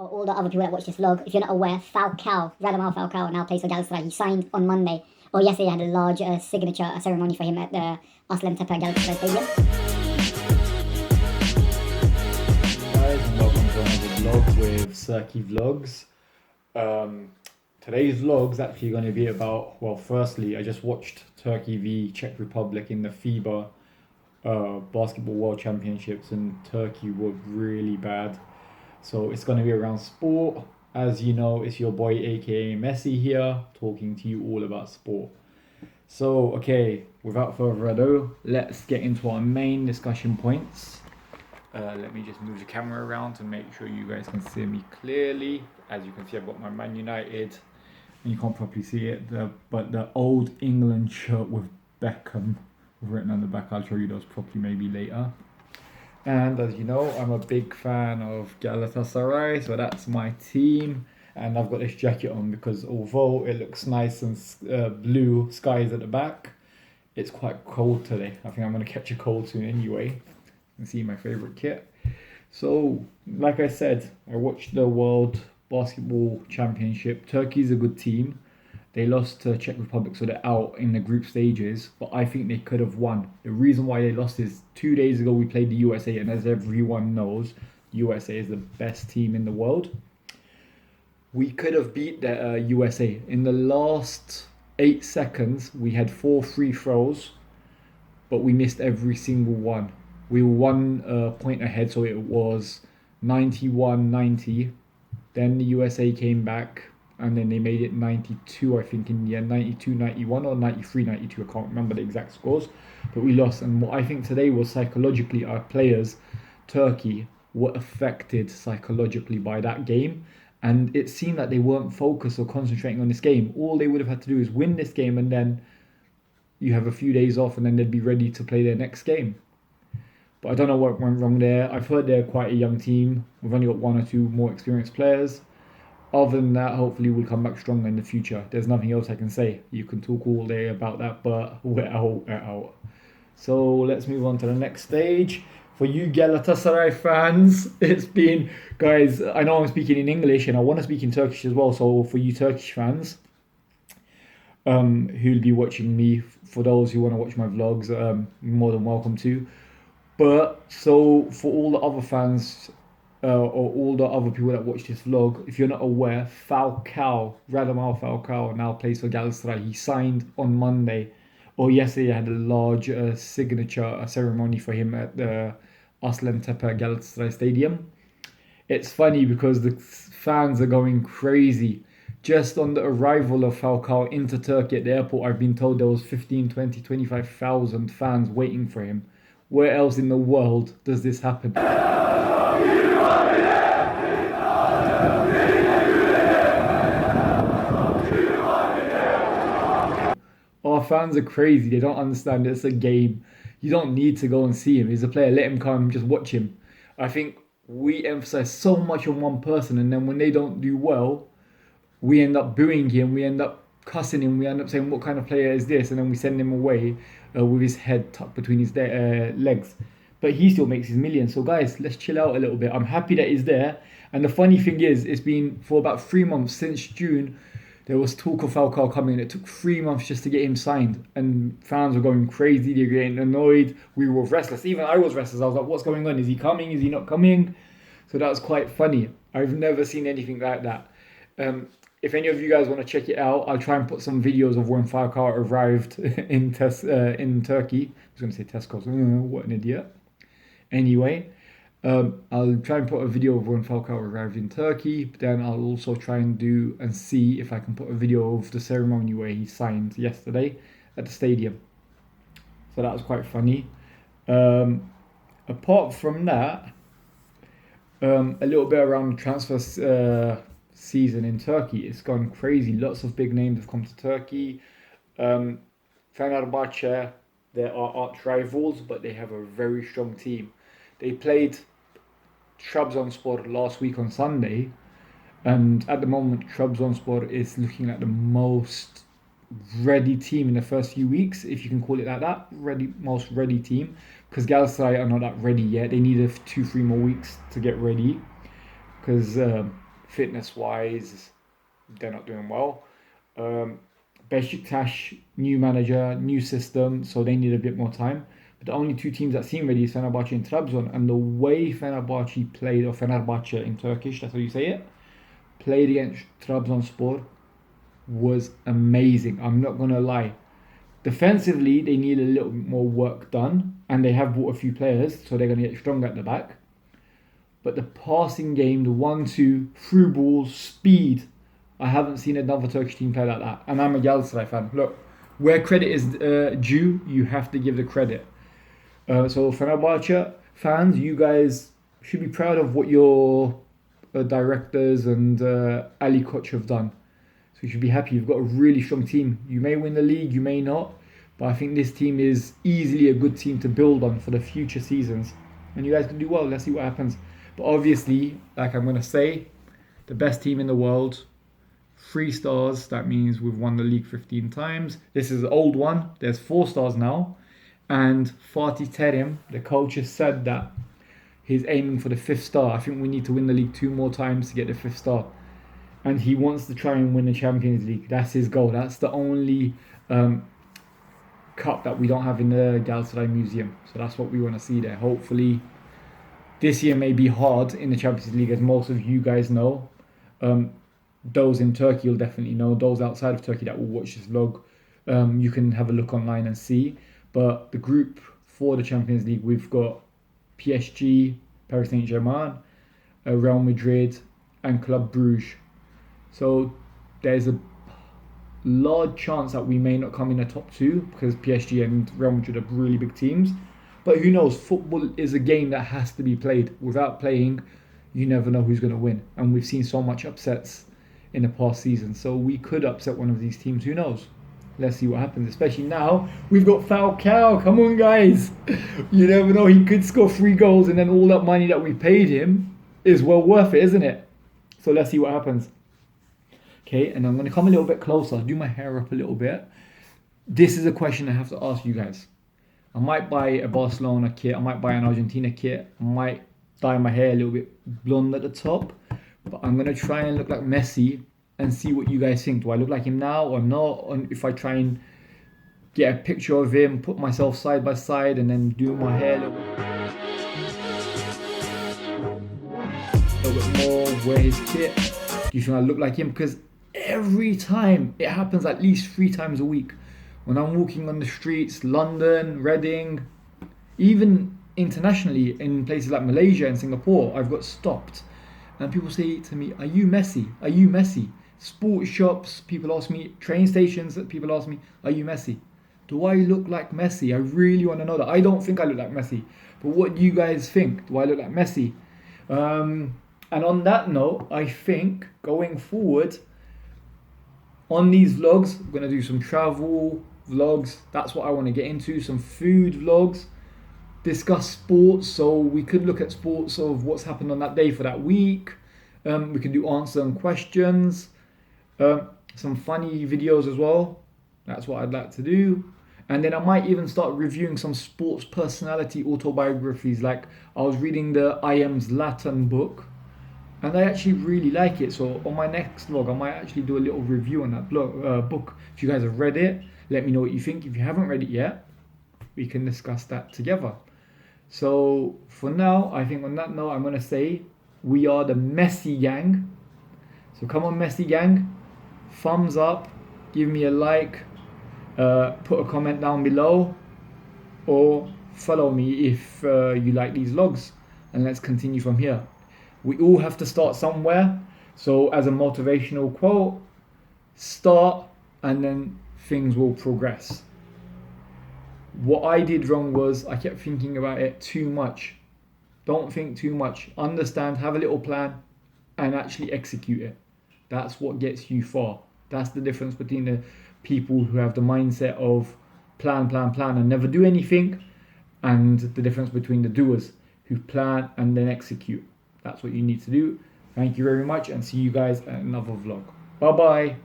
For all the other people that watch this vlog, if you're not aware, Radamel Falcao now plays for Galatasaray. He signed on Monday, or yesterday had a large signature ceremony for him at the Galatasaray Stadium. Guys, and welcome to another vlog with Cirky Vlogs. Today's vlog's actually going to be about, well, firstly, I just watched Turkey v Czech Republic in the FIBA Basketball World Championships, and Turkey were really bad. So it's going to be around sport. As you know, it's your boy aka Messi here, talking to you all about sport. So, okay, without further ado, let's get into our main discussion points. Let me just move the camera around to make sure you guys can see me clearly. As you can see, I've got my Man United, and you can't probably see it, but the old England shirt with Beckham written on the back. I'll show you those properly maybe later. And as you know, I'm a big fan of Galatasaray, so that's my team. And I've got this jacket on because although it looks nice and blue skies at the back, it's quite cold today. I think I'm going to catch a cold soon anyway. And see my favorite kit. So, like I said, I watched the World Basketball Championship. Turkey's a good team. They lost to Czech Republic, so they're out in the group stages. But I think they could have won. The reason why they lost is 2 days ago we played the USA, and as everyone knows, USA is the best team in the world. We could have beat the USA. In the last 8 seconds, we had 4 free throws, but we missed every single one. We were 1 point ahead, so it was 91-90. Then the USA came back, and then they made it 92, I think, in the end. 92-91 or 93-92, I can't remember the exact scores. But we lost, and what I think today was psychologically, our players, Turkey, were affected psychologically by that game. And it seemed that they weren't focused or concentrating on this game. All they would have had to do is win this game, and then you have a few days off, and then they'd be ready to play their next game. But I don't know what went wrong there. I've heard they're quite a young team. We've only got 1 or 2 more experienced players. Other than that, hopefully we'll come back stronger in the future. There's nothing else I can say. You can talk all day about that, but we're out. So let's move on to the next stage. For you Galatasaray fans, it's been... Guys, I know I'm speaking in English and I want to speak in Turkish as well. So for you Turkish fans who'll be watching me, for those who want to watch my vlogs, more than welcome to. But so for all the other fans or all the other people that watch this vlog, if you're not aware, Radamel Falcao now plays for Galatasaray. He signed on Monday, or yesterday. I had a large signature ceremony for him at the Galatasaray Stadium. It's funny because the fans are going crazy. Just on the arrival of Falcao into Turkey at the airport, I've been told there was 15, 20, 25,000 fans waiting for him. Where else in the world does this happen? Our fans are crazy. They don't understand it's a game. You don't need to go and see him. He's a player. Let him come. Just watch him. I think we emphasize so much on one person, and then when they don't do well, we end up booing him. We end up cussing him. We end up saying, what kind of player is this? And then we send him away with his head tucked between his legs. But he still makes his millions. So guys, let's chill out a little bit. I'm happy that he's there. And the funny thing is, it's been for about 3 months since June. There was talk of Falcao coming. It took 3 months just to get him signed. And fans were going crazy. They were getting annoyed. We were restless. Even I was restless. I was like, what's going on? Is he coming? Is he not coming? So that was quite funny. I've never seen anything like that. If any of you guys want to check it out, I'll try and put some videos of when Falcao arrived in Turkey. I was going to say Tesco's. What an idiot. Anyway, I'll try and put a video of when Falcao arrived in Turkey. But then I'll also try and do and see if I can put a video of the ceremony where he signed yesterday at the stadium. So that was quite funny. Apart from that, a little bit around the transfer season in Turkey. It's gone crazy. Lots of big names have come to Turkey. Fenerbahce, they are arch rivals, but they have a very strong team. They played Trabzonspor last week on Sunday, and at the moment Trabzonspor is looking at the most ready team in the first few weeks, if you can call it like that. Most ready team, because Galatasaray are not that ready yet. They need 2-3 more weeks to get ready, because Fitness-wise, they're not doing well. Beşiktaş, new manager, new system, so they need a bit more time. But the only two teams that seem ready is Fenerbahçe and Trabzon. And the way Fenerbahçe played, or Fenerbahçe in Turkish, that's how you say it, played against Trabzonspor was amazing. I'm not going to lie. Defensively, they need a little bit more work done. And they have bought a few players, so they're going to get stronger at the back. But the passing game, the 1-2, through balls, speed, I haven't seen another Turkish team play like that. And I'm a Galatasaray fan. Look, where credit is due, you have to give the credit. So Fenerbahçe fans, you guys should be proud of what your directors and Ali Koç have done. So you should be happy. You've got a really strong team. You may win the league, you may not. But I think this team is easily a good team to build on for the future seasons. And you guys can do well. Let's see what happens. But obviously, like I'm going to say, the best team in the world, 3 stars. That means we've won the league 15 times. This is an old one. There's 4 stars now. And Fatih Terim, the coach, has said that he's aiming for the 5th star. I think we need to win the league 2 more times to get the 5th star. And he wants to try and win the Champions League. That's his goal. That's the only cup that we don't have in the Galatasaray Museum. So that's what we want to see there. Hopefully, this year may be hard in the Champions League, as most of you guys know. Those in Turkey will definitely know. Those outside of Turkey that will watch this vlog, you can have a look online and see. But the group for the Champions League, we've got PSG, Paris Saint-Germain, Real Madrid, and Club Brugge. So there's a large chance that we may not come in the top 2 because PSG and Real Madrid are really big teams. But who knows? Football is a game that has to be played. Without playing, you never know who's going to win. And we've seen so much upsets in the past season. So we could upset one of these teams. Who knows? Let's see what happens. Especially now, we've got Falcao. Come on, guys. You never know. He could score 3 goals and then all that money that we paid him is well worth it, isn't it? So let's see what happens. Okay, and I'm going to come a little bit closer. Do my hair up a little bit. This is a question I have to ask you guys. I might buy a Barcelona kit. I might buy an Argentina kit. I might dye my hair a little bit blonde at the top. But I'm going to try and look like Messi and see what you guys think. Do I look like him now or not? And if I try and get a picture of him, put myself side by side and then do my hair a little bit more, wear his kit. Do you think I look like him? Because every time, it happens at least 3 times a week. When I'm walking on the streets, London, Reading, even internationally in places like Malaysia and Singapore, I've got stopped. And people say to me, are you Messi? Are you Messi? Sports shops, people ask me, train stations, people ask me, are you Messi? Do I look like Messi? I really want to know that. I don't think I look like Messi. But what do you guys think? Do I look like Messi? And on that note, I think going forward, on these vlogs, I'm going to do some travel vlogs. That's what I want to get into. Some food vlogs. Discuss sports. So we could look at sports of what's happened on that day for that week. We can do answer and questions. Some funny videos as well. That's what I'd like to do. And then I might even start reviewing some sports personality autobiographies. Like I was reading the I Am Zlatan book. And I actually really like it. So on my next vlog, I might actually do a little review on that book. If you guys have read it, let me know what you think. If you haven't read it yet, we can discuss that together. So for now, I think on that note, I'm going to say we are the Messi gang. So come on, Messi gang. Thumbs up. Give me a like. Put a comment down below. Or follow me if you like these vlogs. And let's continue from here. We all have to start somewhere. So as a motivational quote, start and then things will progress. What I did wrong was I kept thinking about it too much. Don't think too much. Understand, have a little plan and actually execute it. That's what gets you far. That's the difference between the people who have the mindset of plan and never do anything, and the difference between the doers who plan and then execute. That's what you need to do. Thank you very much and see you guys at another vlog. Bye bye.